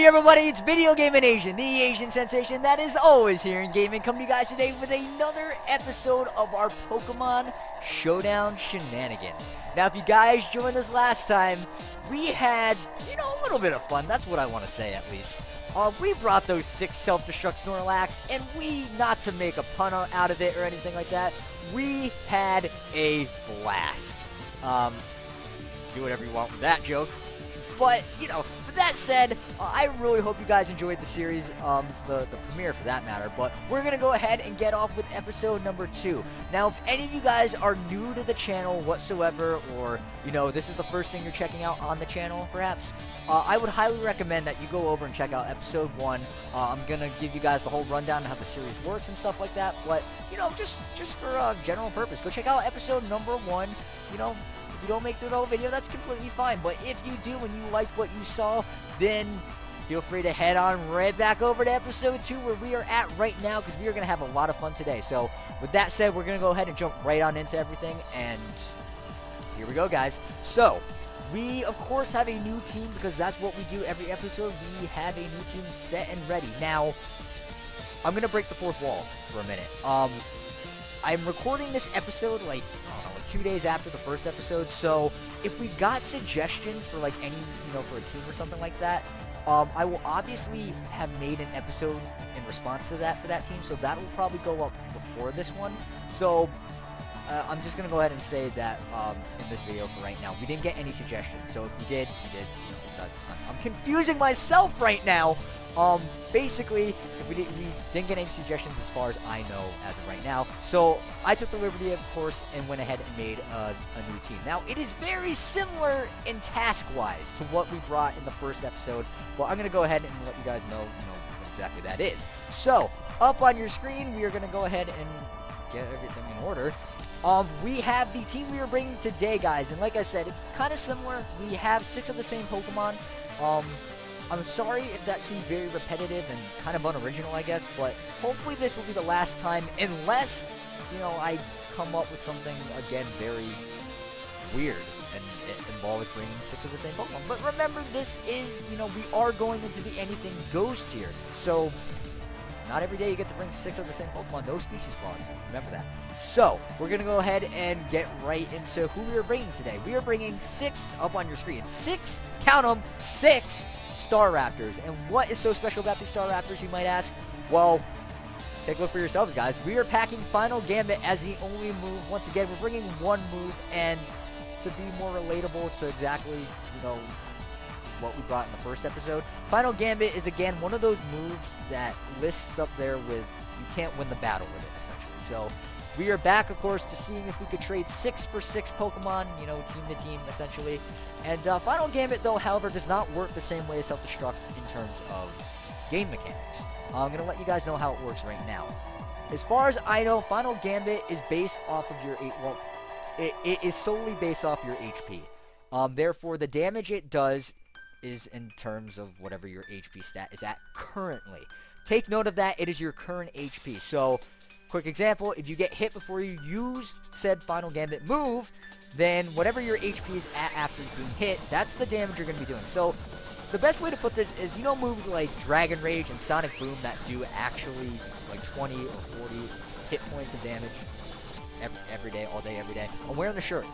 Howdy everybody, it's VideoGaminAZN, the Asian sensation that is always here in gaming, coming to you guys today with another episode of our Pokemon Showdown Shenanigans. Now if you guys joined us last time, we had, a little bit of fun, that's what I want to say at least. We brought those 6 self-destruct Snorlax, and we, not to make a pun out of it or anything like that, we had a blast. Do whatever you want with that joke. But, with that said, I really hope you guys enjoyed the series, the premiere for that matter, but we're going to go ahead and get off with episode number 2. Now, if any of you guys are new to the channel whatsoever, or, this is the first thing you're checking out on the channel, perhaps, I would highly recommend that you go over and check out episode 1. I'm going to give you guys the whole rundown on how the series works and stuff like that, but, just for general purpose, go check out episode number 1, If you don't make the whole video, that's completely fine. But if you do and you liked what you saw, then feel free to head on right back over to episode 2 where we are at right now, because we are going to have a lot of fun today. So with that said, we're going to go ahead and jump right on into everything, and here we go, guys. So we of course have a new team, because that's what we do every episode. We have a new team set and ready. Now I'm going to break the fourth wall for a minute. I'm recording this episode like 2 days after the first episode, so if we got suggestions for like any, for a team or something like that, I will obviously have made an episode in response to that for that team, so that will probably go up before this one. So I'm just gonna go ahead and say that in this video for right now, we didn't get any suggestions. So if we did, I'm confusing myself right now. Basically, if we didn't get any suggestions as far as I know as of right now. So I took the liberty, of course, and went ahead and made a new team. Now, it is very similar in task-wise to what we brought in the first episode, but I'm going to go ahead and let you guys know, what exactly that is. So, up on your screen, we are going to go ahead and get everything in order. We have the team we are bringing today, guys, and like I said, it's kind of similar. We have 6 of the same Pokemon. I'm sorry if that seems very repetitive and kind of unoriginal, I guess, but hopefully this will be the last time, unless, I come up with something, again, very weird, and it involves bringing 6 of the same Pokemon. But remember, this is, we are going into the anything goes tier, so not every day you get to bring 6 of the same Pokemon, no species clause, remember that. So, we're going to go ahead and get right into who we are bringing today. We are bringing 6, up on your screen, 6, count them, 6 Staraptors. And what is so special about these Staraptors, you might ask? Well, take a look for yourselves, guys. We are packing Final Gambit as the only move. Once again, we're bringing one move, and to be more relatable to exactly, what we brought in the first episode, Final Gambit is, again, one of those moves that lists up there with you can't win the battle with it, essentially. So we are back, of course, to seeing if we could trade 6 for 6 Pokemon, team to team, essentially. And Final Gambit, though, however, does not work the same way as Self-Destruct in terms of game mechanics. I'm going to let you guys know how it works right now. As far as I know, Final Gambit is based off of your... it is solely based off your HP. Therefore, the damage it does is in terms of whatever your HP stat is at currently. Take note of that. It is your current HP. So, quick example, if you get hit before you use said Final Gambit move, then whatever your HP is at after being hit, that's the damage you're going to be doing. So, the best way to put this is, moves like Dragon Rage and Sonic Boom that do actually like 20 or 40 hit points of damage every day, all day, every day. I'm wearing the shirt.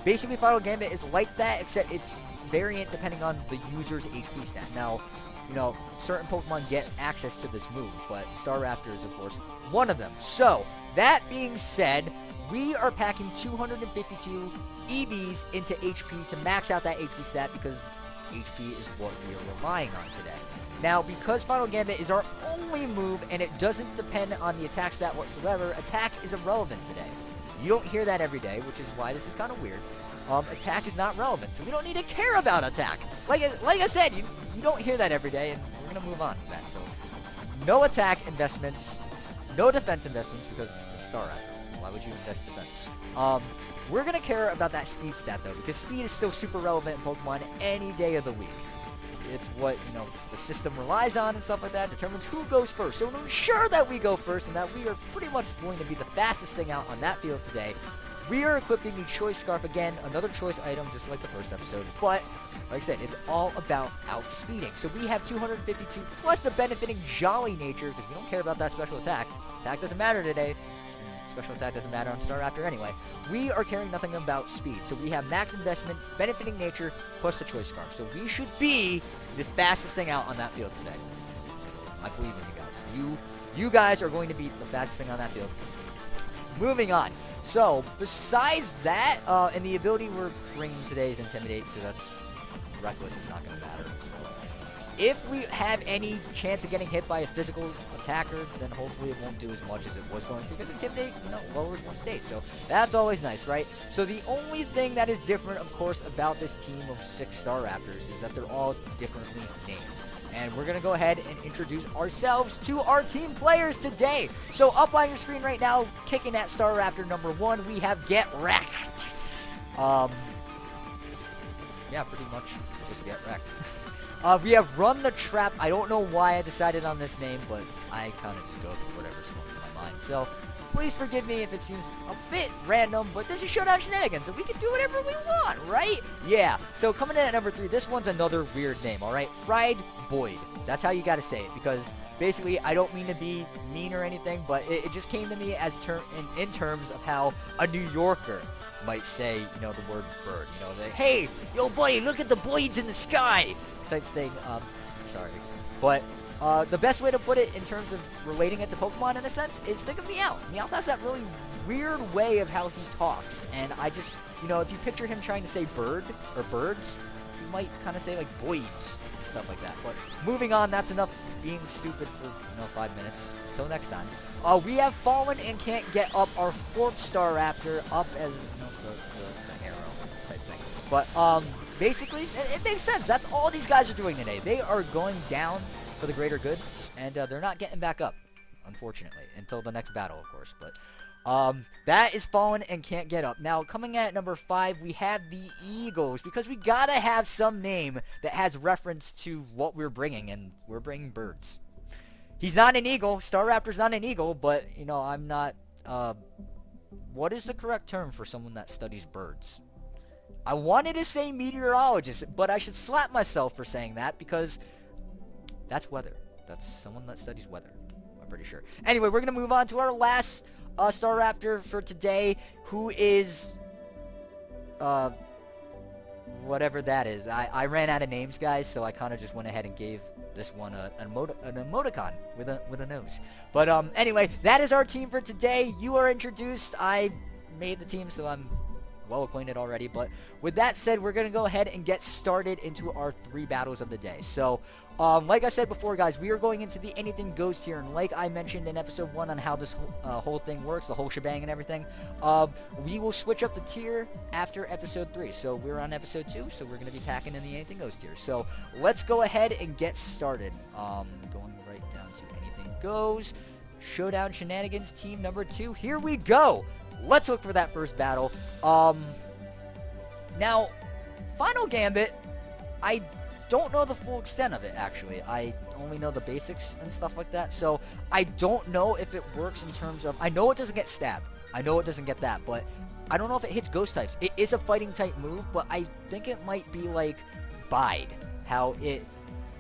Basically, Final Gambit is like that, except it's variant depending on the user's HP stat. Now, certain Pokemon get access to this move, but Staraptor is, of course, one of them. So, that being said, we are packing 252 EVs into HP to max out that HP stat, because HP is what we are relying on today. Now, because Final Gambit is our only move, and it doesn't depend on the attack stat whatsoever, attack is irrelevant today. You don't hear that every day, which is why this is kind of weird. Attack is not relevant, so we don't need to care about attack. Like I said, you don't hear that every day, and we're going to move on to that. So, no attack investments, no defense investments, because it's Staraptor. Why would you invest defense? We're going to care about that speed stat, though, because speed is still super relevant in Pokemon any day of the week. It's what, the system relies on and stuff like that, determines who goes first. So to ensure that we go first and that we are pretty much going to be the fastest thing out on that field today, we are equipping the Choice Scarf again, another choice item just like the first episode, but Like I said, it's all about outspeeding. So we have 252 plus the benefiting Jolly nature, because we don't care about that special attack. Attack doesn't matter today. Special attack doesn't matter on Staraptor anyway. We are caring nothing about speed. So we have max investment, benefiting nature, plus the choice scarf. So we should be the fastest thing out on that field today. I believe in you guys. You guys are going to be the fastest thing on that field. Moving on. So, besides that, and the ability we're bringing today is Intimidate, because that's reckless. It's not going to matter. So, if we have any chance of getting hit by a physical attacker, then hopefully it won't do as much as it was going to, because Intimidate, lowers one state. So, that's always nice, right? So, the only thing that is different, of course, about this team of 6 Staraptors is that they're all differently named. And we're going to go ahead and introduce ourselves to our team players today. So up on your screen right now, kicking at Staraptor number 1, we have Get Wrecked. Yeah, pretty much just Get Wrecked. We have Run the Trap. I don't know why I decided on this name, but I kind of just go with whatever's going through my mind. So please forgive me if it seems a bit random, but this is Showdown Shenanigans, so we can do whatever we want, right? Yeah, so coming in at number 3, this one's another weird name, alright? Fried Boyd. That's how you gotta say it, because basically, I don't mean to be mean or anything, but it just came to me as in terms of how a New Yorker might say, the word bird. Like, hey, yo, buddy, look at the Boyds in the sky! Type thing, sorry. But the best way to put it in terms of relating it to Pokemon in a sense is think of Meowth. Meowth has that really weird way of how he talks, and I just, if you picture him trying to say bird or birds, you might kind of say like boys and stuff like that. But moving on, that's enough being stupid for 5 minutes. Until next time. We have fallen and can't get up our 4th Staraptor up as the arrow type thing. But basically, it makes sense. That's all these guys are doing today. They are going down for the greater good, and they're not getting back up, unfortunately, until the next battle, of course. But that is fallen and can't get up. Now, coming at number 5, we have the Eagles, because we gotta have some name that has reference to what we're bringing, and we're bringing birds. He's not an eagle. Staraptor's not an eagle, but, I'm not, what is the correct term for someone that studies birds? I wanted to say meteorologist, but I should slap myself for saying that, because that's weather. That's someone that studies weather, I'm pretty sure. Anyway, we're going to move on to our last Staraptor for today, who is, whatever that is. I ran out of names, guys, so I kind of just went ahead and gave this one an emoticon with a nose. But anyway, that is our team for today. You are introduced. I made the team, so I'm well acquainted already. But with that said, we're going to go ahead and get started into our 3 battles of the day. So like I said before, guys, we are going into the Anything Goes tier, and like I mentioned in episode 1 on how this whole thing works, the whole shebang and everything, we will switch up the tier after episode 3. So we're on episode 2, so we're going to be packing in the Anything Goes tier. So let's go ahead and get started. Going right down to Anything Goes. Showdown Shenanigans team number 2. Here we go. Let's look for that first battle. Now, Final Gambit, I don't know the full extent of it, actually. I only know the basics and stuff like that, so I don't know if it works in terms of... I know it doesn't get stabbed. I know it doesn't get that, but I don't know if it hits ghost types. It is a fighting type move, but I think it might be like Bide, how it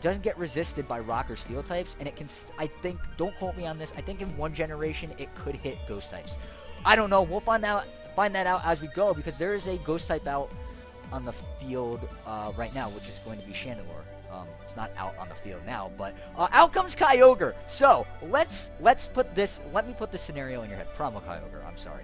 doesn't get resisted by rock or steel types, and it can... I think, don't quote me on this, I think in one generation it could hit ghost types. I don't know. We'll find that out as we go, because there is a ghost type out on the field right now, which is going to be Chandelure. It's not out on the field now, but out comes Kyogre. So let me put this scenario in your head. Promo Kyogre, I'm sorry.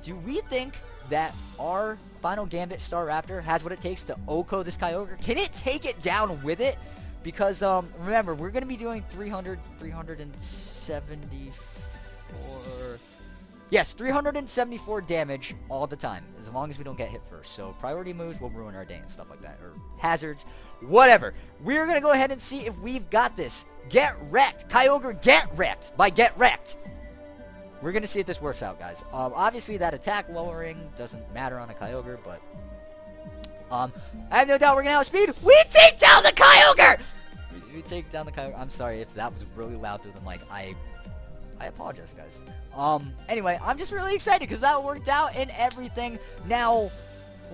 Do we think that our Final Gambit Staraptor has what it takes to OHKO this Kyogre? Can it take it down with it? Because remember, we're going to be doing 374... Yes, 374 damage all the time, as long as we don't get hit first. So priority moves will ruin our day and stuff like that, or hazards, whatever. We're going to go ahead and see if we've got this. Get wrecked. Kyogre, get wrecked by Get Wrecked. We're going to see if this works out, guys. Obviously, that attack lowering doesn't matter on a Kyogre, but I have no doubt we're going to outspeed. We take down the Kyogre! We take down the Kyogre. I'm sorry if that was really loud through the mic. I apologize, guys. Anyway, I'm just really excited because that worked out and everything. Now,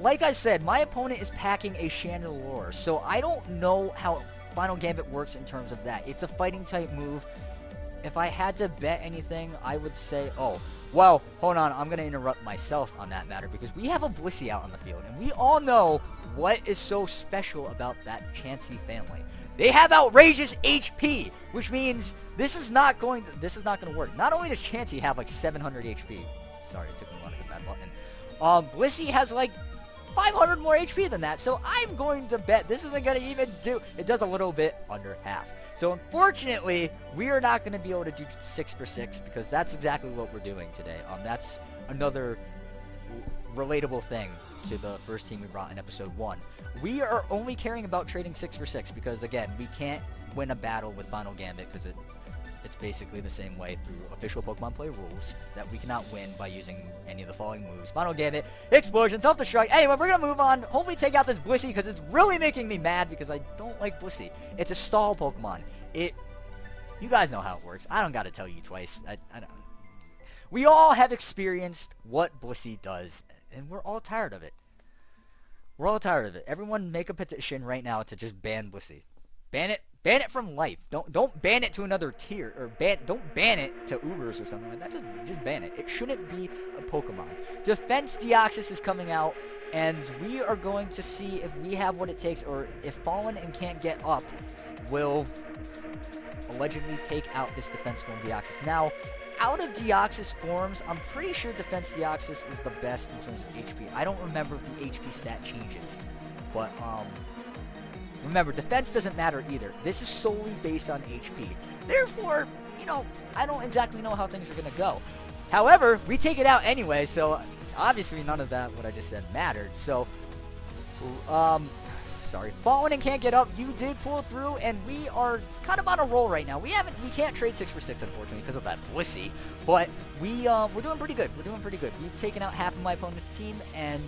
like I said, my opponent is packing a Chandelure, so I don't know how Final Gambit works in terms of that. It's a fighting type move. If I had to bet anything, I would say, oh, well, hold on, I'm going to interrupt myself on that matter, because we have a Blissey out on the field, and we all know what is so special about that Chansey family. They have outrageous HP, which means this is not going to work. Not only does Chansey have like 700 HP, sorry, it took me a while to hit that button. Blissey has like 500 more HP than that, so I'm going to bet this isn't going to even do, it does a little bit under half. So unfortunately, we are not going to be able to do 6 for 6 because that's exactly what we're doing today. That's another relatable thing to the first team we brought in episode 1. We are only caring about trading 6 for 6 because, again, we can't win a battle with Final Gambit because it's basically the same way through official Pokemon Play rules that we cannot win by using any of the following moves. Final Gambit, Explosion, Self-Destruct. Anyway, we're going to move on. Hopefully take out this Blissey because it's really making me mad because I don't like Blissey. It's a stall Pokemon. You guys know how it works. I don't got to tell you twice. I don't. We all have experienced what Blissey does, and we're all tired of it. We're all tired of it. Everyone make a petition right now to just ban Blissey. Ban it. Ban it from life. Don't ban it to another tier, or don't ban it to Ubers or something like that. Just ban it. It shouldn't be a Pokemon. Defense Deoxys is coming out, and we are going to see if we have what it takes, or if Fallen and Can't Get Up will allegedly take out this defense form Deoxys. Now, out of Deoxys forms, I'm pretty sure Defense Deoxys is the best in terms of HP. I don't remember if the HP stat changes, but remember, defense doesn't matter either. This is solely based on HP. Therefore, you know, I don't exactly know how things are going to go. However, we take it out anyway, so obviously none of that, what I just said, mattered. So, sorry. Fallen and Can't Get Up, you did pull through, and we are kind of on a roll right now. We can't trade 6 for 6, unfortunately, because of that Blissey, but we're doing pretty good. We're doing pretty good. We've taken out half of my opponent's team, and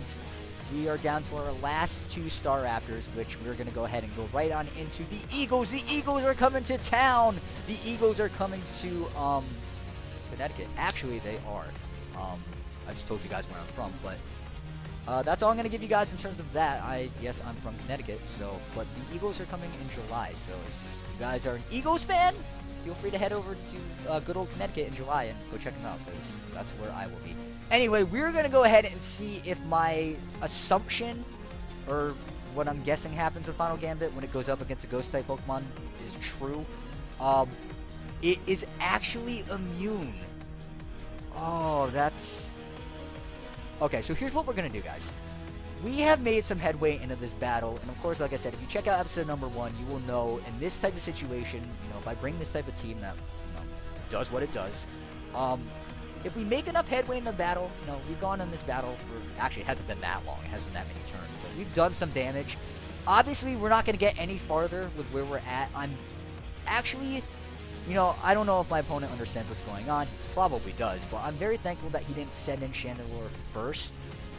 we are down to our last 2 Staraptors, which we're going to go ahead and go right on into the Eagles. The Eagles are coming to town. The Eagles are coming to Connecticut. Actually, they are. I just told you guys where I'm from, but that's all I'm going to give you guys in terms of that. Yes, I'm from Connecticut, but the Eagles are coming in July, so if you guys are an Eagles fan, feel free to head over to good old Connecticut in July and go check them out, because that's where I will be. Anyway, we're going to go ahead and see if my assumption, or what I'm guessing happens with Final Gambit when it goes up against a Ghost-type Pokemon is true. It is actually immune. Oh, that's... Okay, so here's what we're going to do, guys. We have made some headway into this battle, and of course, like I said, if you check out episode number 1, you will know in this type of situation, if I bring this type of team that, does what it does, if we make enough headway in the battle, we've gone on this battle for, actually, it hasn't been that long, it hasn't been that many turns, but we've done some damage. Obviously, we're not going to get any farther with where we're at. I'm actually, I don't know if my opponent understands what's going on. He probably does, but I'm very thankful that he didn't send in Chandelure first,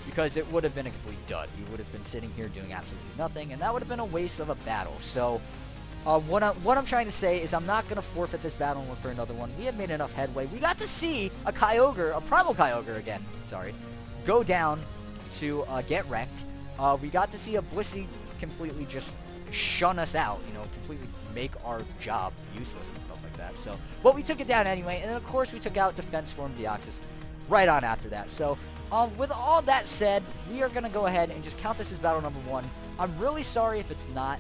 because it would have been a complete dud. We would have been sitting here doing absolutely nothing, and that would have been a waste of a battle. So, what I'm trying to say is I'm not going to forfeit this battle and look for another one. We have made enough headway. We got to see a Kyogre, a Primal Kyogre again, go down to get wrecked. We got to see a Blissey completely just shun us out, completely make our job useless and stuff like that. So, but we took it down anyway, and then of course we took out Defense Form Deoxys right on after that. So, with all that said, we are going to go ahead and just count this as battle number 1. I'm really sorry if it's not,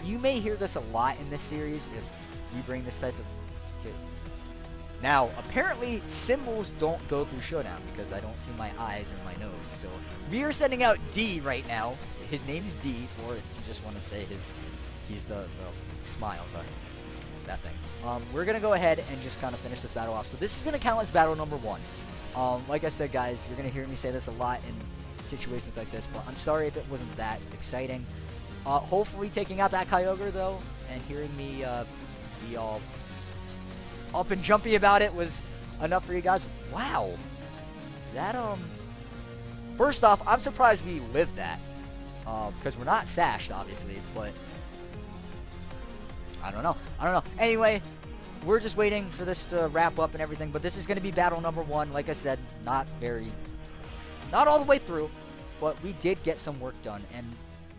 you may hear this a lot in this series if we bring this type of kid. Now, apparently, symbols don't go through Showdown because I don't see my eyes or my nose. So, we are sending out D right now. His name is D, or if you just want to say he's the smile, that thing. We're going to go ahead and just kind of finish this battle off. So, this is going to count as battle number 1. Like I said, guys, you're going to hear me say this a lot in situations like this, but I'm sorry if it wasn't that exciting. Hopefully taking out that Kyogre, though, and hearing me be all up and jumpy about it was enough for you guys. Wow. That, first off, I'm surprised we lived that, because we're not sashed, obviously, but I don't know. Anyway, we're just waiting for this to wrap up and everything, but this is going to be battle number 1. Like I said, not all the way through. but we did get some work done, and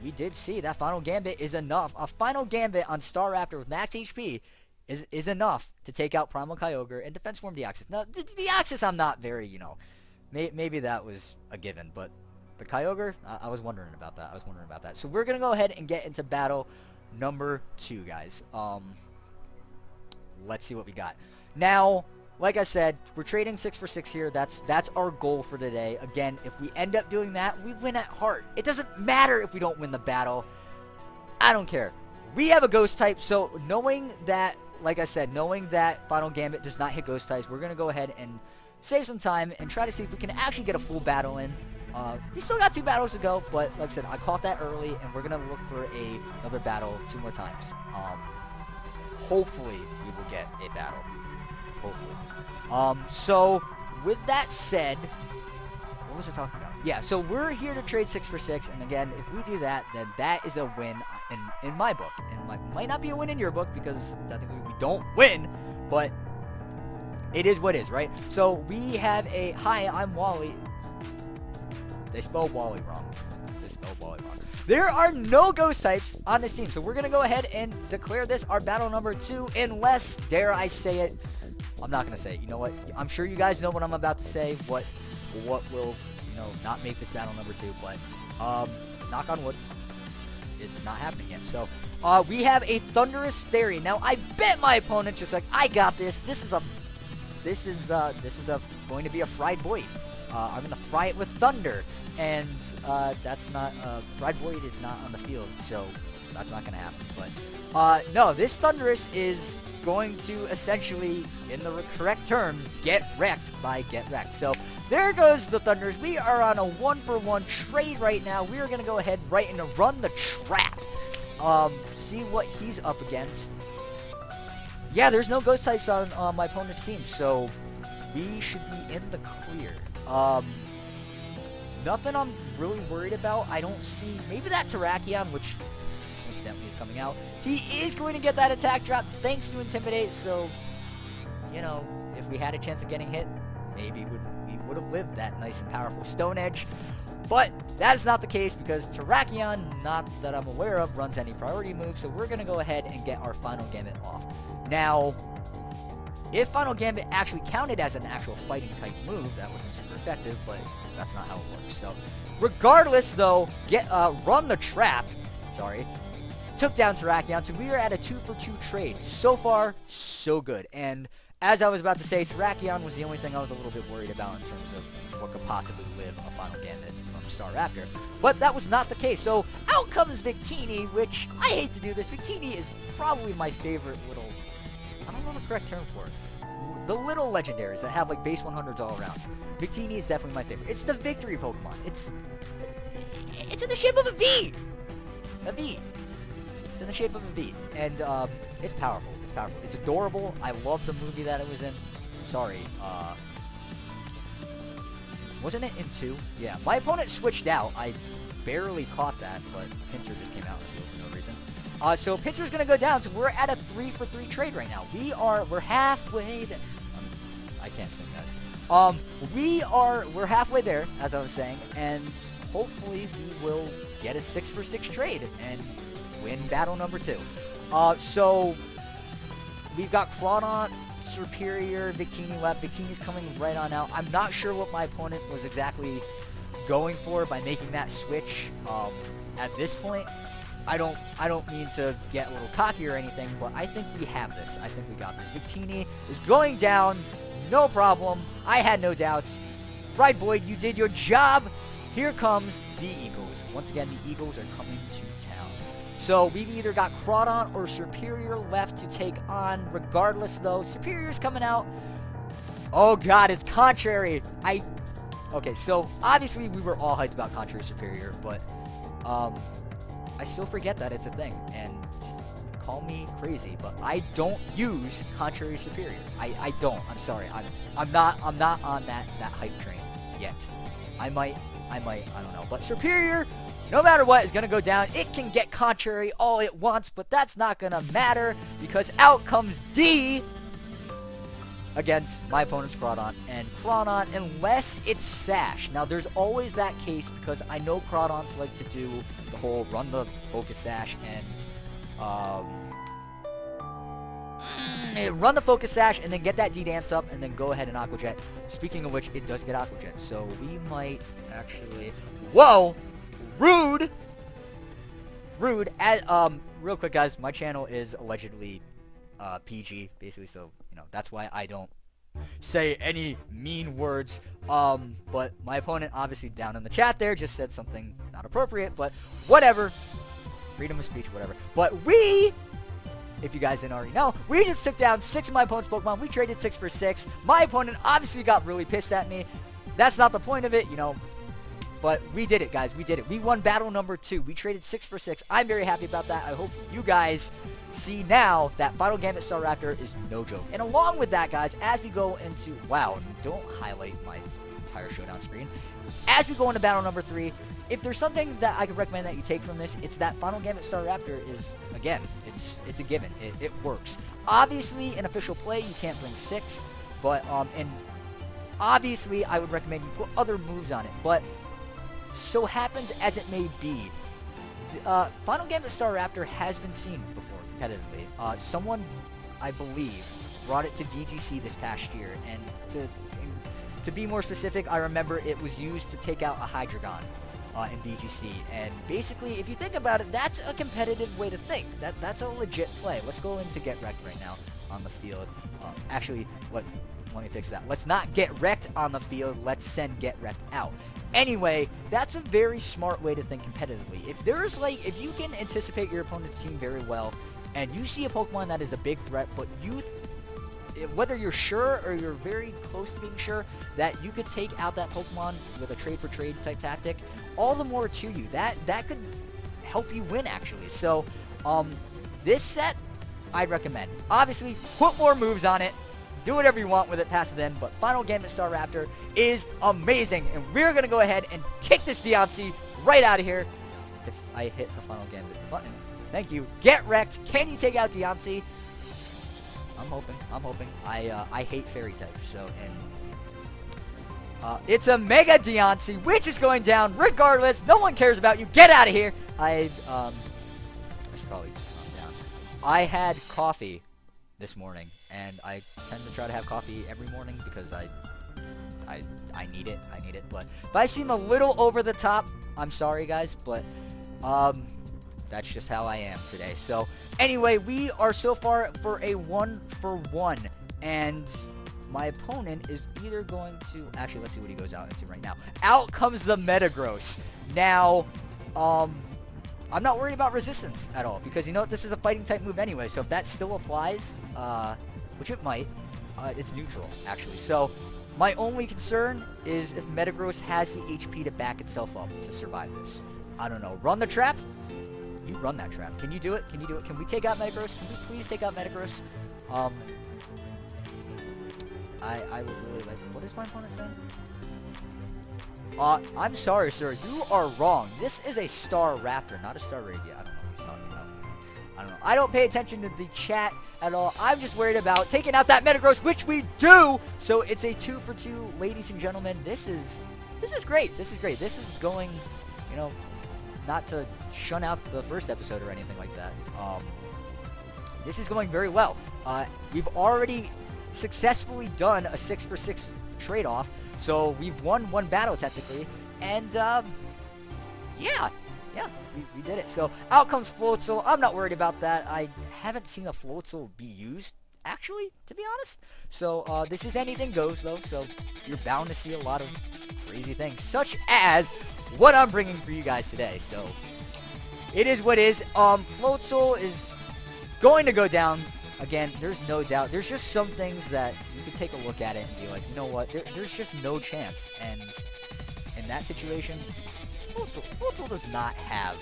we did see that Final Gambit is enough. A Final Gambit on Staraptor with max HP is enough to take out Primal Kyogre and Defense Form Deoxys. Now, the Deoxys I'm not very, you know, maybe that was a given, but the Kyogre, I was wondering about that. So we're going to go ahead and get into battle number 2, guys. Let's see what we got. Now, like I said, we're trading 6 for 6 here. That's our goal for today. Again, if we end up doing that, we win at heart. It doesn't matter if we don't win the battle. I don't care. We have a ghost type, so knowing that, like I said, knowing that Final Gambit does not hit ghost types, we're going to go ahead and save some time and try to see if we can actually get a full battle in. We still got 2 battles to go, but like I said, I caught that early, and we're going to look for another battle 2 more times. Hopefully, we will get a battle. Hopefully. So, with that said, what was I talking about? Yeah, so we're here to trade 6 for 6, and again, if we do that, then that is a win in my book. And it might not be a win in your book, because technically we don't win, but it is what it is, right? So, we have a, hi, I'm Wally. They spelled Wally wrong. There are no ghost types on this team, so we're going to go ahead and declare this our battle number 2, unless, dare I say it, I'm not going to say it. You know what? I'm sure you guys know what I'm about to say, what will, you know, not make this battle number 2, but, knock on wood, it's not happening yet. So, we have a Thunderous Theory. Now, I bet my opponent's just like, I got this. This is going to be a fried void. I'm going to fry it with thunder. And that's not, Fried Void is not on the field, so that's not going to happen. But, no, this Thundurus is going to essentially, in the correct terms, get wrecked by Get Wrecked. So, there goes the Thundurus. We are on a 1-for-1 trade right now. We are going to go ahead right and run the trap. See what he's up against. Yeah, there's no ghost types on my opponent's team, so we should be in the clear. Nothing I'm really worried about. I don't see, maybe that Terrakion, which coincidentally is coming out. He is going to get that attack drop thanks to Intimidate, so, you know, if we had a chance of getting hit, maybe we would have lived that nice and powerful Stone Edge. But that is not the case because Terrakion, not that I'm aware of, runs any priority moves, so we're going to go ahead and get our Final Gambit off. Now, if Final Gambit actually counted as an actual fighting type move, that would have been super effective, but that's not how it works. So, regardless, though, run the trap. Sorry. Took down Terrakion, so we are at a 2-for-2 trade. So far, so good. And as I was about to say, Terrakion was the only thing I was a little bit worried about in terms of what could possibly live a Final Gambit from Staraptor. But that was not the case. So, out comes Victini, which I hate to do this. Victini is probably my favorite little, I don't know the correct term for it. The little legendaries that have like base 100s all around. Victini is definitely my favorite. It's the victory Pokemon. It's in the shape of a V. A V. It's in the shape of a V. And it's powerful. It's powerful. It's adorable. I love the movie that it was in. Sorry. Wasn't it in 2? Yeah. My opponent switched out. I barely caught that, but Pinsir just came out for no reason. So Pinsir's gonna go down, so we're at a 3-for-3 trade right now. We're halfway there. I can't sing, guys. We're halfway there, as I was saying, and hopefully we will get a 6-for-6 trade and win battle number 2. So we've got Crawdaunt, Superior, Victini left. Victini's coming right on out. I'm not sure what my opponent was exactly going for by making that switch. At this point, I don't mean to get a little cocky or anything, but I think we have this. I think we got this. Victini is going down. No problem. I had no doubts. Fried Void, you did your job. Here comes the Eagles. Once again, the Eagles are coming to town. So we've either got Crawdaunt or Superior left to take on. Regardless, though, Superior's coming out. Oh, God, it's Contrary. Okay, so obviously we were all hyped about Contrary Superior, but I still forget that it's a thing, and call me crazy, but I don't use Contrary Superior. I don't. I'm sorry. I'm not on that hype train yet. I might, I don't know. But Superior, no matter what, is going to go down. It can get Contrary all it wants, but that's not going to matter because out comes D. against my opponent's Crawdon. And Crawdon, unless it's Sash. Now, there's always that case because I know Crawdons like to do the whole run the focus Sash and run the focus Sash and then get that D-Dance up and then go ahead and Aqua Jet. Speaking of which, it does get Aqua Jet. So we might actually... Whoa! Rude! Rude. Real quick, guys, my channel is allegedly PG, basically, so, you know, that's why I don't say any mean words. But my opponent, obviously, down in the chat there, just said something not appropriate, but whatever. Freedom of speech, whatever. But we... If you guys didn't already know, we just took down 6 of my opponent's Pokemon. We traded 6 for 6. My opponent obviously got really pissed at me. That's not the point of it, you know. But we did it, guys. We did it. We won battle number 2. We traded 6 for 6. I'm very happy about that. I hope you guys see now that Final Gambit Staraptor is no joke. And along with that, guys, as we go into... Wow, don't highlight my entire Showdown screen. As we go into battle number 3, if there's something that I could recommend that you take from this, it's that Final Gambit Staraptor is, again, it's a given. It works. Obviously, in official play, you can't bring 6, but, and obviously, I would recommend you put other moves on it, but so happens as it may be, Final Gambit Staraptor has been seen before competitively. Someone, I believe, brought it to VGC this past year, and to be more specific, I remember it was used to take out a Hydreigon in VGC, and basically, if you think about it, that's a competitive way to think. That's a legit play. Let's go into Get Wrecked right now on the field. Actually, let me fix that. Let's not Get Wrecked on the field. Let's send Get Wrecked out. Anyway, that's a very smart way to think competitively. If you can anticipate your opponent's team very well, and you see a Pokemon that is a big threat, but whether you're sure or you're very close to being sure that you could take out that Pokemon with a trade for trade type tactic, all the more to you. That could help you win, actually. So, this set, I'd recommend. Obviously, put more moves on it. Do whatever you want with it past then, but Final Gambit Staraptor is amazing, and we're going to go ahead and kick this Deontay right out of here. If I hit the Final Gambit button. Thank you. Get Wrecked. Can you take out Deontay? I'm hoping. I hate fairy types, so, and it's a Mega Deontay, which is going down regardless. No one cares about you. Get out of here. I should probably calm down. I had coffee this morning, and I tend to try to have coffee every morning because I need it. But if I seem a little over the top, I'm sorry, guys, but that's just how I am today. So anyway, we are so far for a 1-for-1, and my opponent is either going to... Actually, let's see what he goes out into right now. Out comes the Metagross. Now, I'm not worried about resistance at all, because you know what? This is a fighting type move anyway, so if that still applies, which it might, it's neutral, actually. So my only concern is if Metagross has the HP to back itself up to survive this. I don't know. Run the trap? You run that trap. Can you do it? Can you do it? Can we take out Metagross? Can we please take out Metagross? I would really like... What is my opponent saying? I'm sorry, sir. You are wrong. This is a Staraptor, not a Staraptor. I don't know what he's talking about. I don't know. I don't pay attention to the chat at all. I'm just worried about taking out that Metagross, which we do! So it's a 2-for-2, ladies and gentlemen. This is great. This is great. This is going, you know... Not to shun out the first episode or anything like that. This is going very well. We've already successfully done a 6-for-6 trade-off, so we've won one battle technically, and yeah, we did it. So out comes Floatzel. I'm not worried about that. I haven't seen a Floatzel be used, actually, to be honest. So this is anything goes though, so you're bound to see a lot of crazy things, such as what I'm bringing for you guys today. So it is what is. Floatzel is going to go down again. There's no doubt. There's just some things that you could take a look at it and be like, you know what? There's just no chance. And in that situation, Floatzel does not have.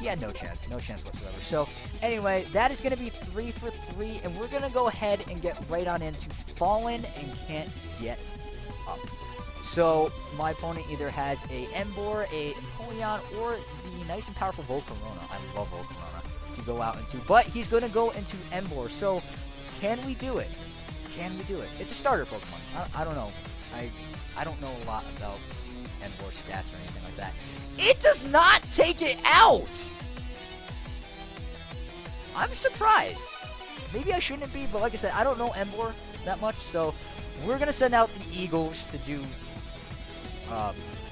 He had no chance whatsoever. So anyway, that is going to be 3-for-3, and we're going to go ahead and get right on into Fallen and Can't Get Up. So my opponent either has a Emboar, a Empoleon, or the nice and powerful Volcarona. I love Volcarona to go out into, but he's going to go into Emboar. So can we do it? Can we do it? It's a starter Pokemon. I don't know. I don't know a lot about Emboar stats or anything like that. It does not take it out! I'm surprised. Maybe I shouldn't be, but like I said, I don't know Emboar that much, so we're going to send out the Eagles to do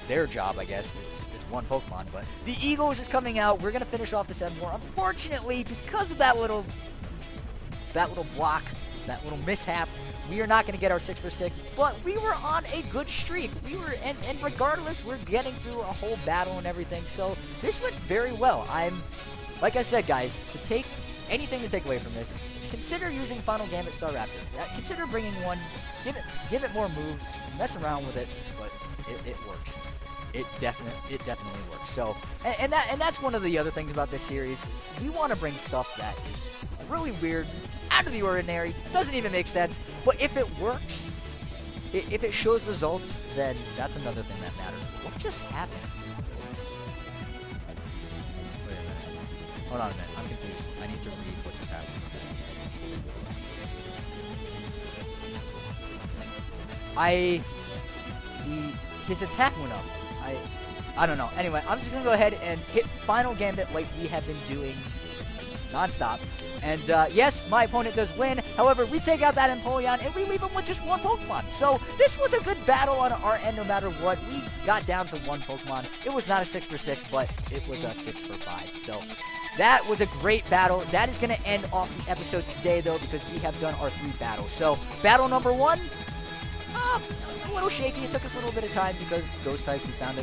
their job, I guess. It's one Pokemon, but the Eagles is coming out. We're going to finish off this Emboar. Unfortunately, because of that little block, that little mishap, we are not going to get our 6 for 6, but we were on a good streak. We were, and regardless, we're getting through a whole battle and everything, so this went very well. Like I said, guys, to take anything to take away from this, consider using Final Gambit Staraptor. Consider bringing one, give it more moves, mess around with it, but it works. It definitely works. So, and that's one of the other things about this series. We want to bring stuff that is really weird, out of the ordinary, doesn't even make sense, but if it works, if it shows results, then that's another thing that matters. What just happened? Wait a minute. Hold on a minute. I'm confused. I need to read what just happened. His attack went up. I don't know. Anyway, I'm just going to go ahead and hit Final Gambit like we have been doing non-stop. And, yes, my opponent does win. However, we take out that Empoleon, and we leave him with just one Pokemon. So, this was a good battle on our end no matter what. We got down to one Pokemon. It was not a 6 for 6, but it was a 6 for 5. So, that was a great battle. That is going to end off the episode today, though, because we have done our 3 battles. So, battle number 1, a little shaky. It took us a little bit of time because Ghost types, we found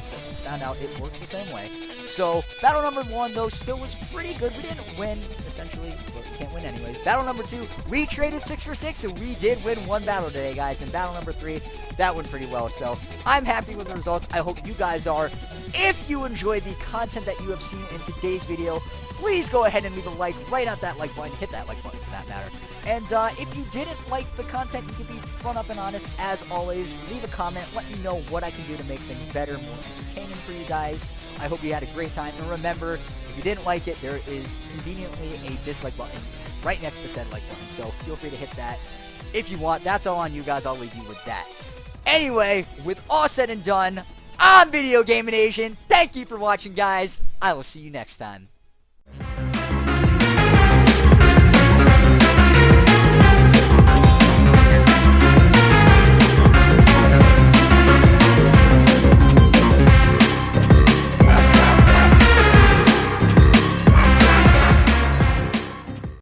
out it works the same way. So, battle number 1, though, still was pretty good. We didn't win, essentially, but we can't win anyways. Battle number 2, we traded 6 for 6, and we did win one battle today, guys. And battle number 3, that went pretty well. So, I'm happy with the results. I hope you guys are. If you enjoyed the content that you have seen in today's video, please go ahead and leave a like right at that like button. Hit that like button for that matter. And if you didn't like the content, you can be front up and honest as always. Leave a comment. Let me know what I can do to make things better, more entertaining for you guys. I hope you had a great time. And remember, if you didn't like it, there is conveniently a dislike button right next to said like button. So feel free to hit that if you want. That's all on you guys. I'll leave you with that. Anyway, with all said and done, I'm VideoGaminAZN. Thank you for watching, guys. I will see you next time.